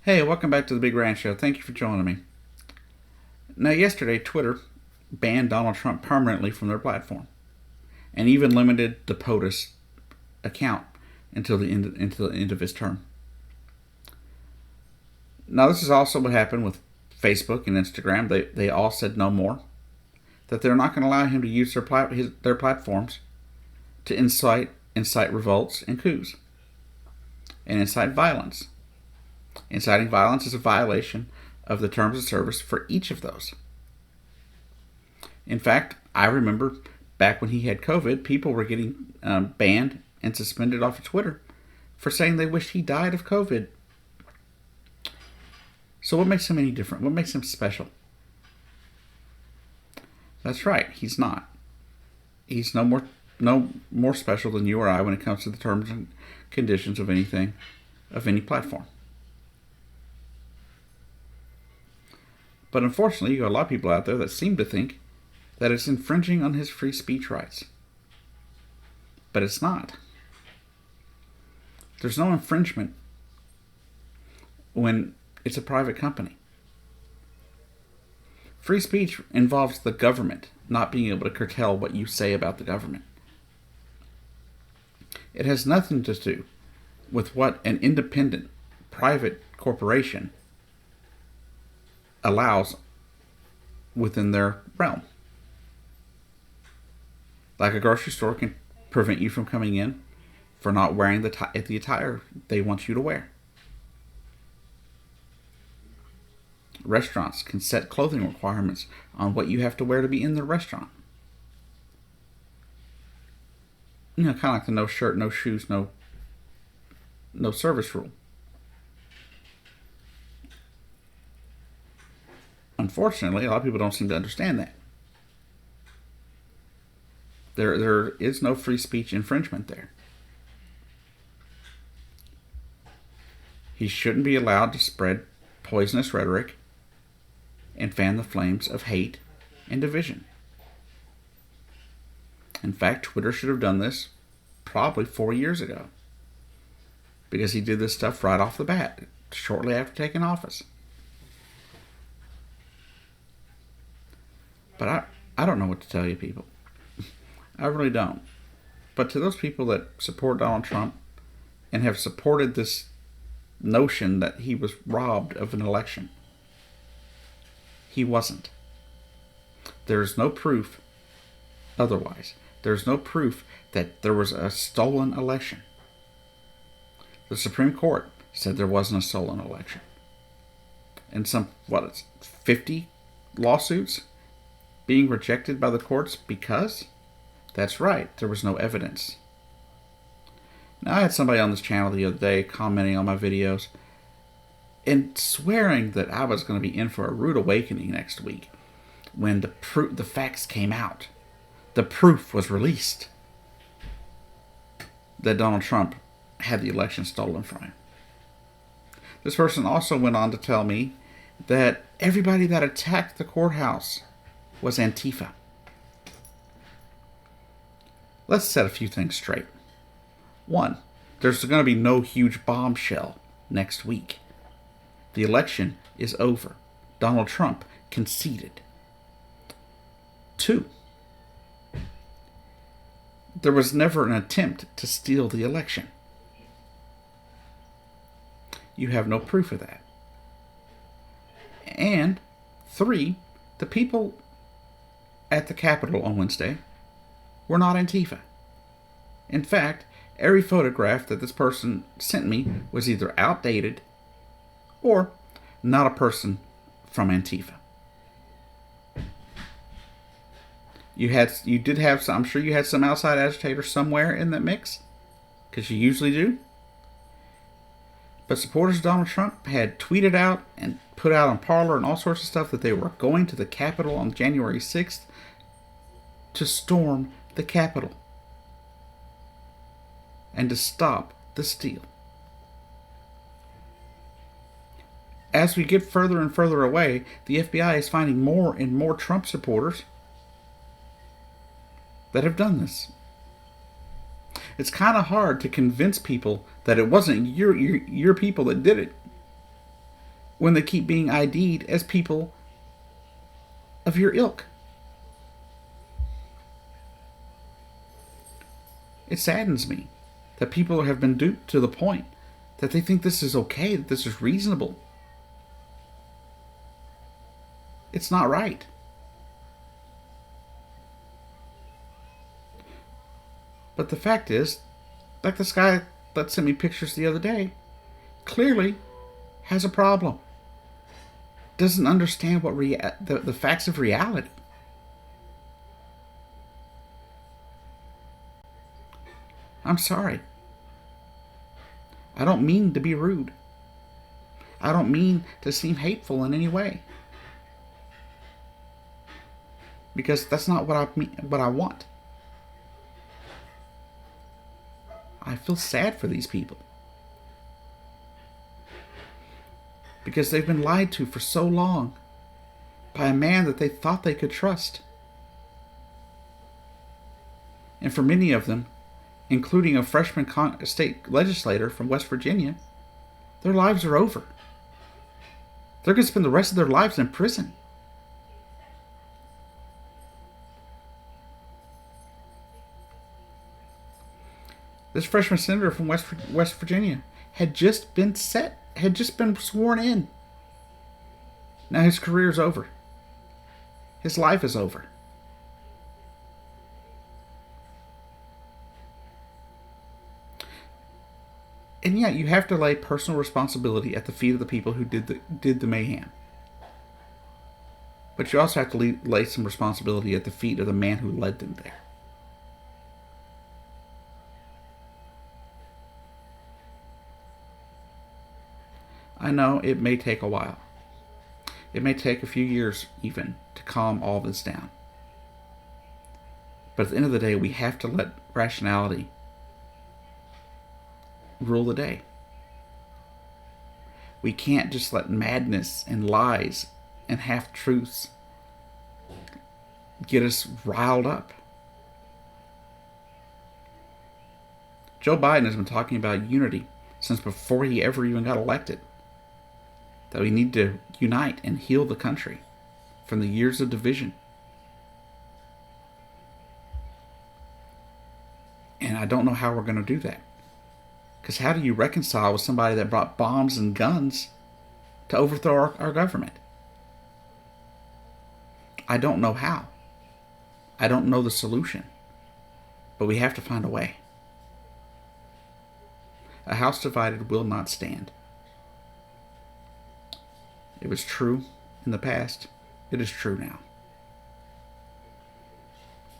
Hey, welcome back to the Big Rant Show. Thank you for joining me. Now, yesterday, Twitter banned Donald Trump permanently from their platform and even limited the POTUS account until the end of his term. Now, this is also what happened with Facebook and Instagram. They all said no more, that they're not going to allow him to use their platforms to incite revolts and coups and incite violence. Inciting violence is a violation of the terms of service for each of those. In fact, I remember back when he had COVID, people were getting banned and suspended off of Twitter for saying they wished he died of COVID. So what makes him any different? What makes him special? That's right, he's not. He's no more special than you or I when it comes to the terms and conditions of anything, of any platform. But unfortunately, you got a lot of people out there that seem to think that it's infringing on his free speech rights. But it's not. There's no infringement when it's a private company. Free speech involves the government not being able to curtail what you say about the government. It has nothing to do with what an independent private corporation allows within their realm. Like a grocery store can prevent you from coming in for not wearing the attire they want you to wear. Restaurants can set clothing requirements on what you have to wear to be in the restaurant. Kind of like the no shirt, no shoes, no service rule. Unfortunately, a lot of people don't seem to understand that. There is no free speech infringement there. He shouldn't be allowed to spread poisonous rhetoric and fan the flames of hate and division. In fact, Twitter should have done this probably 4 years ago, because he did this stuff right off the bat, shortly after taking office. But I don't know what to tell you people. I really don't. But to those people that support Donald Trump and have supported this notion that he was robbed of an election, he wasn't. There's no proof otherwise. There's no proof that there was a stolen election. The Supreme Court said there wasn't a stolen election. And 50 lawsuits being rejected by the courts because? That's right, there was no evidence. Now, I had somebody on this channel the other day commenting on my videos and swearing that I was going to be in for a rude awakening next week when the facts came out. The proof was released that Donald Trump had the election stolen from him. This person also went on to tell me that everybody that attacked the courthouse was Antifa. Let's set a few things straight. One, there's going to be no huge bombshell next week. The election is over. Donald Trump conceded. Two, there was never an attempt to steal the election. You have no proof of that. And three, the people at the Capitol on Wednesday were not Antifa. In fact, every photograph that this person sent me was either outdated or not a person from Antifa. You did have some, I'm sure you had some outside agitators somewhere in that mix, because you usually do. But supporters of Donald Trump had tweeted out and put out on Parler and all sorts of stuff that they were going to the Capitol on January 6th to storm the Capitol and to stop the steal. As we get further and further away, the FBI is finding more and more Trump supporters that have done this. It's kind of hard to convince people that it wasn't your people that did it. when they keep being ID'd as people of your ilk. It saddens me that people have been duped to the point that they think this is okay, that this is reasonable. It's not right. But the fact is, like this guy that sent me pictures the other day, clearly has a problem. Doesn't understand what the facts of reality. I'm sorry. I don't mean to be rude. I don't mean to seem hateful in any way. Because that's not what I want. I feel sad for these people. Because they've been lied to for so long by a man that they thought they could trust. And for many of them, including a freshman state legislator from West Virginia, their lives are over. They're going to spend the rest of their lives in prison. This freshman senator from West Virginia had just been sworn in. Now his career is over. His life is over. And yet you have to lay personal responsibility at the feet of the people who did the mayhem. But you also have to lay some responsibility at the feet of the man who led them there. I know it may take a while. It may take a few years even to calm all this down. But at the end of the day, we have to let rationality rule the day. We can't just let madness and lies and half-truths get us riled up. Joe Biden has been talking about unity since before he ever even got elected. That we need to unite and heal the country from the years of division. And I don't know how we're going to do that. Because how do you reconcile with somebody that brought bombs and guns to overthrow our government? I don't know how. I don't know the solution. But we have to find a way. A house divided will not stand. It was true in the past. It is true now.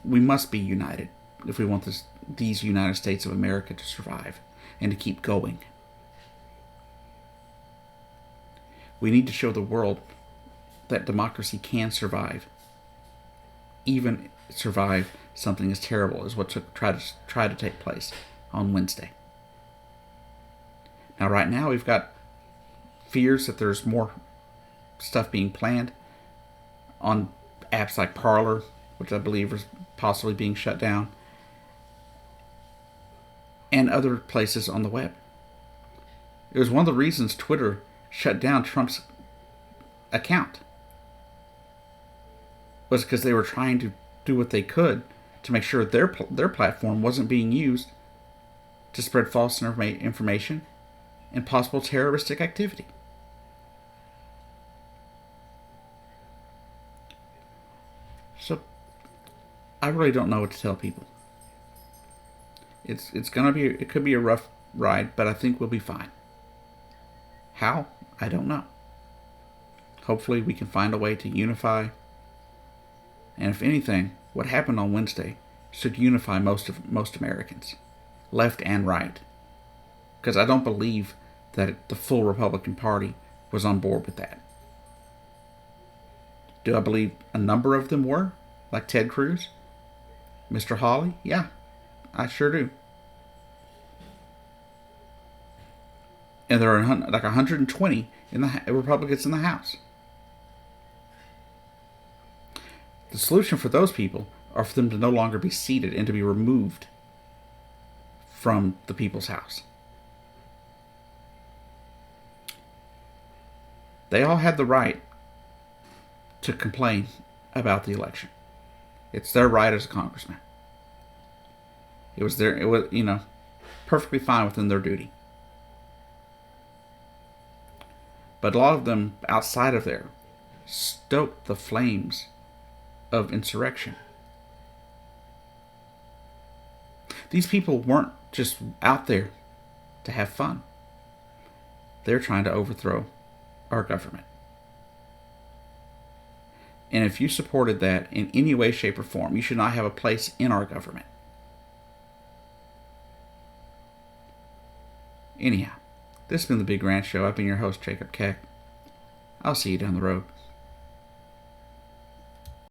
We must be united if we want these United States of America to survive and to keep going. We need to show the world that democracy can survive. Even survive something as terrible as what tried to take place on Wednesday. Now, right now, we've got fears that there's more stuff being planned on apps like Parler, which I believe is possibly being shut down, and other places on the web. It was one of the reasons Twitter shut down Trump's account, was because they were trying to do what they could to make sure their platform wasn't being used to spread false information and possible terroristic activity. So, I really don't know what to tell people. It could be a rough ride, but I think we'll be fine. How? I don't know. Hopefully we can find a way to unify. And if anything, what happened on Wednesday should unify most Americans, left and right. Because I don't believe that the full Republican Party was on board with that. Do I believe a number of them were? Like Ted Cruz? Mr. Hawley? Yeah, I sure do. And there are like 120 in the Republicans in the House. The solution for those people are for them to no longer be seated and to be removed from the people's house. They all had the right to complain about the election. It's their right as a congressman. It was perfectly fine within their duty. But a lot of them outside of there stoked the flames of insurrection. These people weren't just out there to have fun. They're trying to overthrow our government. And if you supported that in any way, shape, or form, you should not have a place in our government. Anyhow, this has been the Big Ranch Show. I've been your host, Jacob Keck. I'll see you down the road.